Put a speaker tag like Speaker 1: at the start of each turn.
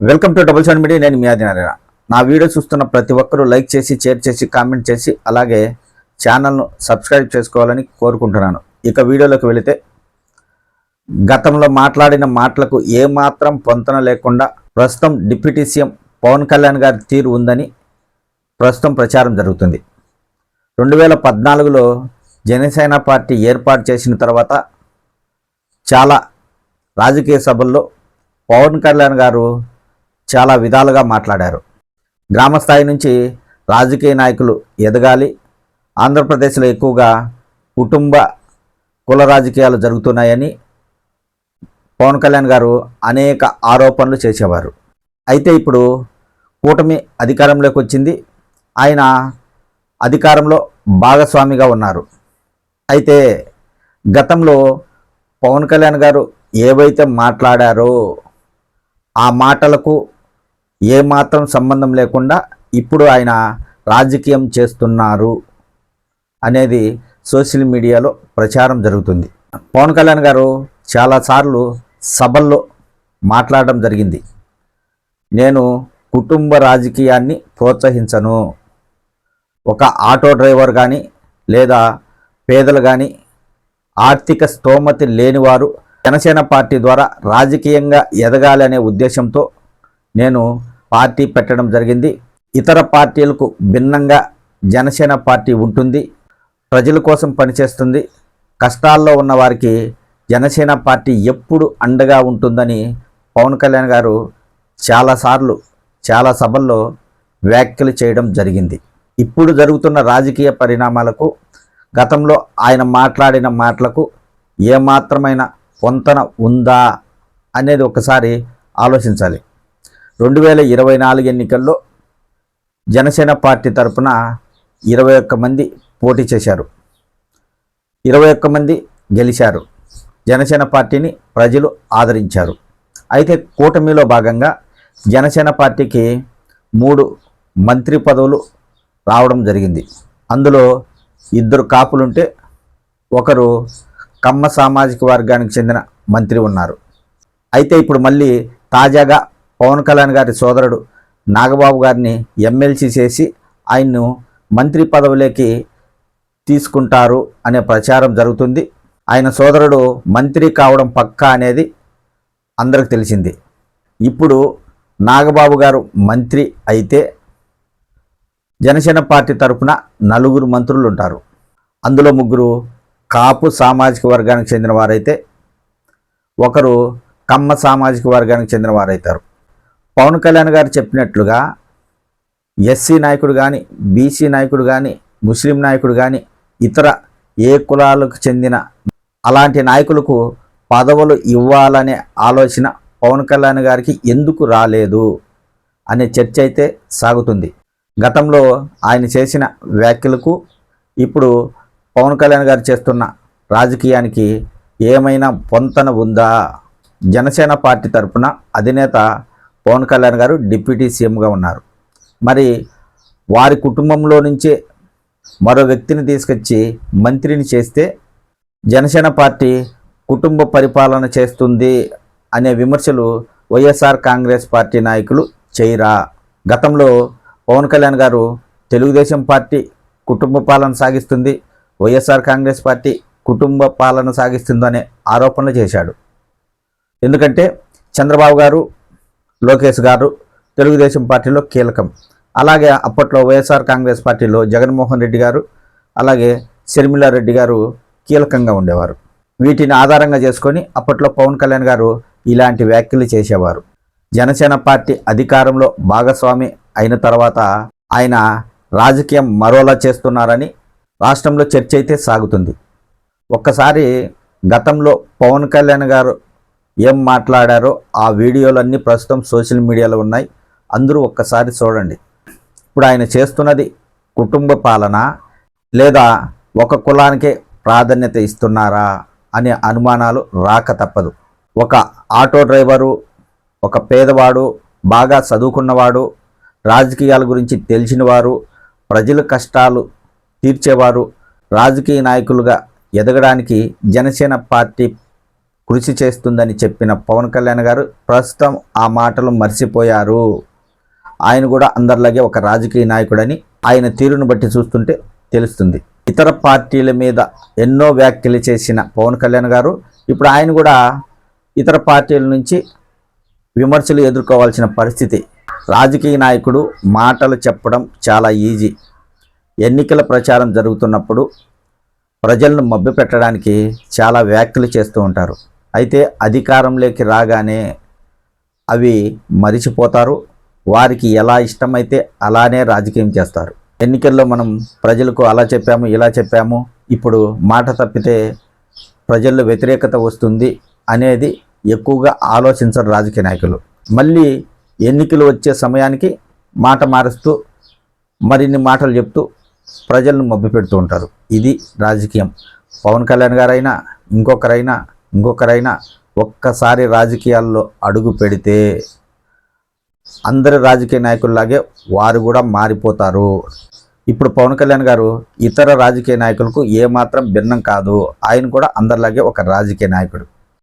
Speaker 1: Welcome to double seven media. నేను మీ ఆదినారాయణ. నా video చూస్తున్న ప్రతి ఒక్కరూ లైక్ చేసి, షేర్ చేసి, కామెంట్ చేసి, అలాగే ఛానల్ను సబ్స్క్రైబ్ చేసుకోవాలని కోరుకుంటున్నాను. ఇక వీడియోలోకి వెళితే, గతంలో మాట్లాడిన మాటలకు ఏమాత్రం పొంతన లేకుండా ప్రస్తుతం డిప్యూటీ సీఎం పవన్ కళ్యాణ్ గారి తీరు ఉందని ప్రస్తుతం ప్రచారం జరుగుతుంది. 2014లో జనసేన పార్టీ ఏర్పాటు చేసిన తర్వాత చాలా రాజకీయ సభల్లో పవన్ కళ్యాణ్ గారు చాలా విధాలుగా మాట్లాడారు. గ్రామ స్థాయి నుంచి రాజకీయ నాయకులు ఎదగాలి, ఆంధ్రప్రదేశ్లో ఎక్కువగా కుటుంబ కుల రాజకీయాలు జరుగుతున్నాయని పవన్ కళ్యాణ్ గారు అనేక ఆరోపణలు చేసేవారు. అయితే ఇప్పుడు కూటమి అధికారంలోకి వచ్చింది. ఆయన అధికారంలో భాగస్వామిగా ఉన్నారు. అయితే గతంలో పవన్ కళ్యాణ్ గారు ఏవైతే మాట్లాడారో ఆ మాటలకు ఏమాత్రం సంబంధం లేకుండా ఇప్పుడు ఆయన రాజకీయం చేస్తున్నారు అనేది సోషల్ మీడియాలో ప్రచారం జరుగుతుంది. పవన్ కళ్యాణ్ గారు చాలాసార్లు సభల్లో మాట్లాడడం జరిగింది. నేను కుటుంబ రాజకీయాన్ని ప్రోత్సహించను. ఒక ఆటో డ్రైవర్ కానీ లేదా పేదలు కానీ ఆర్థిక స్తోమత లేనివారు జనసేన పార్టీ ద్వారా రాజకీయంగా ఎదగాలి అనే ఉద్దేశంతో నేను పార్టీ పెట్టడం జరిగింది. ఇతర పార్టీలకు భిన్నంగా జనసేన పార్టీ ఉంటుంది, ప్రజల కోసం పనిచేస్తుంది. కష్టాల్లో ఉన్న వారికి జనసేన పార్టీ ఎప్పుడు అండగా ఉంటుందని పవన్ కళ్యాణ్ గారు చాలాసార్లు చాలా సభల్లో వ్యాఖ్యలు చేయడం జరిగింది. ఇప్పుడు జరుగుతున్న రాజకీయ పరిణామాలకు, గతంలో ఆయన మాట్లాడిన మాటలకు ఏమాత్రమైన పొంతన ఉందా అనేది ఒకసారి ఆలోచించాలి. 2024 ఎన్నికల్లో జనసేన పార్టీ తరఫున 21 మంది పోటీ చేశారు. 21 మంది గెలిచారు. జనసేన పార్టీని ప్రజలు ఆదరించారు. అయితే కూటమిలో భాగంగా జనసేన పార్టీకి 3 మంత్రి పదవులు రావడం జరిగింది. అందులో 2 కాపులుంటే ఒకరు కమ్మ సామాజిక వర్గానికి చెందిన మంత్రి ఉన్నారు. అయితే ఇప్పుడు మళ్ళీ తాజాగా పవన్ కళ్యాణ్ గారి సోదరుడు నాగబాబు గారిని ఎమ్మెల్సీ చేసి ఆయన్ను మంత్రి పదవిలోకి తీసుకుంటారు అనే ప్రచారం జరుగుతుంది. ఆయన సోదరుడు మంత్రి కావడం పక్కా అనేది అందరికి తెలిసింది. ఇప్పుడు నాగబాబు గారు మంత్రి అయితే జనసేన పార్టీ తరఫున 4 మంత్రులు ఉంటారు. అందులో 3 కాపు సామాజిక వర్గానికి చెందిన వారైతే ఒకరు కమ్మ సామాజిక వర్గానికి చెందిన వారైతారు. పవన్ కళ్యాణ్ గారు చెప్పినట్లుగా ఎస్సీ నాయకుడు కానీ, బీసీ నాయకుడు కానీ, ముస్లిం నాయకుడు కానీ, ఇతర ఏ కులాలకు చెందిన అలాంటి నాయకులకు పదవులు ఇవ్వాలనే ఆలోచన పవన్ కళ్యాణ్ గారికి ఎందుకు రాలేదు అనే చర్చ అయితే సాగుతుంది. గతంలో ఆయన చేసిన వ్యాఖ్యలకు ఇప్పుడు పవన్ కళ్యాణ్ గారు చేస్తున్న రాజకీయానికి ఏమైనా పొంతన ఉందా? జనసేన పార్టీ తరఫున అధినేత పవన్ కళ్యాణ్ గారు డిప్యూటీ సీఎంగా ఉన్నారు. మరి వారి కుటుంబంలో నుంచే మరో వ్యక్తిని తీసుకొచ్చి మంత్రిని చేస్తే జనసేన పార్టీ కుటుంబ పరిపాలన చేస్తుంది అనే విమర్శలు వైఎస్ఆర్ కాంగ్రెస్ పార్టీ నాయకులు చేయరా? గతంలో పవన్ కళ్యాణ్ గారు తెలుగుదేశం పార్టీ కుటుంబ పాలన సాగిస్తుంది, వైఎస్ఆర్ కాంగ్రెస్ పార్టీ కుటుంబ పాలన సాగిస్తుందనే ఆరోపణలు చేశాడు. ఎందుకంటే చంద్రబాబు గారు, లోకేష్ గారు తెలుగుదేశం పార్టీలో కీలకం. అలాగే అప్పట్లో వైఎస్ఆర్ కాంగ్రెస్ పార్టీలో జగన్మోహన్ రెడ్డి గారు, అలాగే షర్మిలా రెడ్డి గారు కీలకంగా ఉండేవారు. వీటిని ఆధారంగా చేసుకొని అప్పట్లో పవన్ కళ్యాణ్ గారు ఇలాంటి వ్యాఖ్యలు చేసేవారు. జనసేన పార్టీ అధికారంలో భాగస్వామి అయిన తర్వాత ఆయన రాజకీయం మరోలా చేస్తున్నారని రాష్ట్రంలో చర్చ అయితే సాగుతుంది. ఒక్కసారి గతంలో పవన్ కళ్యాణ్ గారు ఏం మాట్లాడారో ఆ వీడియోలన్నీ ప్రస్తుతం సోషల్ మీడియాలో ఉన్నాయి. అందరూ ఒక్కసారి చూడండి. ఇప్పుడు ఆయన చేస్తున్నది కుటుంబ పాలన లేదా ఒక కులానికే ప్రాధాన్యత ఇస్తున్నారా అనే అనుమానాలు రాక తప్పదు. ఒక ఆటో డ్రైవరు, ఒక పేదవాడు, బాగా చదువుకున్నవాడు, రాజకీయాల గురించి తెలిసినవారు, ప్రజల కష్టాలు తీర్చేవారు రాజకీయ నాయకులుగా ఎదగడానికి జనసేన పార్టీ కృషి చేస్తుందని చెప్పిన పవన్ కళ్యాణ్ గారు ప్రస్తుతం ఆ మాటలు మర్చిపోయారు. ఆయన కూడా అందరిలాగే ఒక రాజకీయ నాయకుడని ఆయన తీరును బట్టి చూస్తుంటే తెలుస్తుంది. ఇతర పార్టీల మీద ఎన్నో వ్యాఖ్యలు చేసిన పవన్ కళ్యాణ్ గారు ఇప్పుడు ఆయన కూడా ఇతర పార్టీల నుంచి విమర్శలు ఎదుర్కోవాల్సిన పరిస్థితి. రాజకీయ నాయకుడు మాటలు చెప్పడం చాలా ఈజీ. ఎన్నికల ప్రచారం జరుగుతున్నప్పుడు ప్రజలను మభ్యపెట్టడానికి చాలా వ్యాఖ్యలు చేస్తూ ఉంటారు. అయితే అధికారంలోకి రాగానే అవి మరిచిపోతారు. వారికి ఎలా ఇష్టమైతే అలానే రాజకీయం చేస్తారు. ఎన్నికల్లో మనం ప్రజలకు అలా చెప్పాము, ఇలా చెప్పాము, ఇప్పుడు మాట తప్పితే ప్రజల్లో వ్యతిరేకత వస్తుంది అనేది ఎక్కువగా ఆలోచించరు రాజకీయ నాయకులు. మళ్ళీ ఎన్నికలు వచ్చే సమయానికి మాట మారుస్తూ మరిన్ని మాటలు చెప్తూ ప్రజలను మభ్యపెడుతూ ఉంటారు. ఇది రాజకీయం. పవన్ కళ్యాణ్ గారైనా ఇంకొకరైనా ఒక్కసారి రాజకీయాల్లో అడుగు పెడితే అందరి రాజకీయ నాయకుల్లాగే వారు కూడా మారిపోతారు. ఇప్పుడు పవన్ కళ్యాణ్ గారు ఇతర రాజకీయ నాయకులకు ఏమాత్రం భిన్నం కాదు. ఆయన కూడా అందరిలాగే ఒక రాజకీయ నాయకుడు.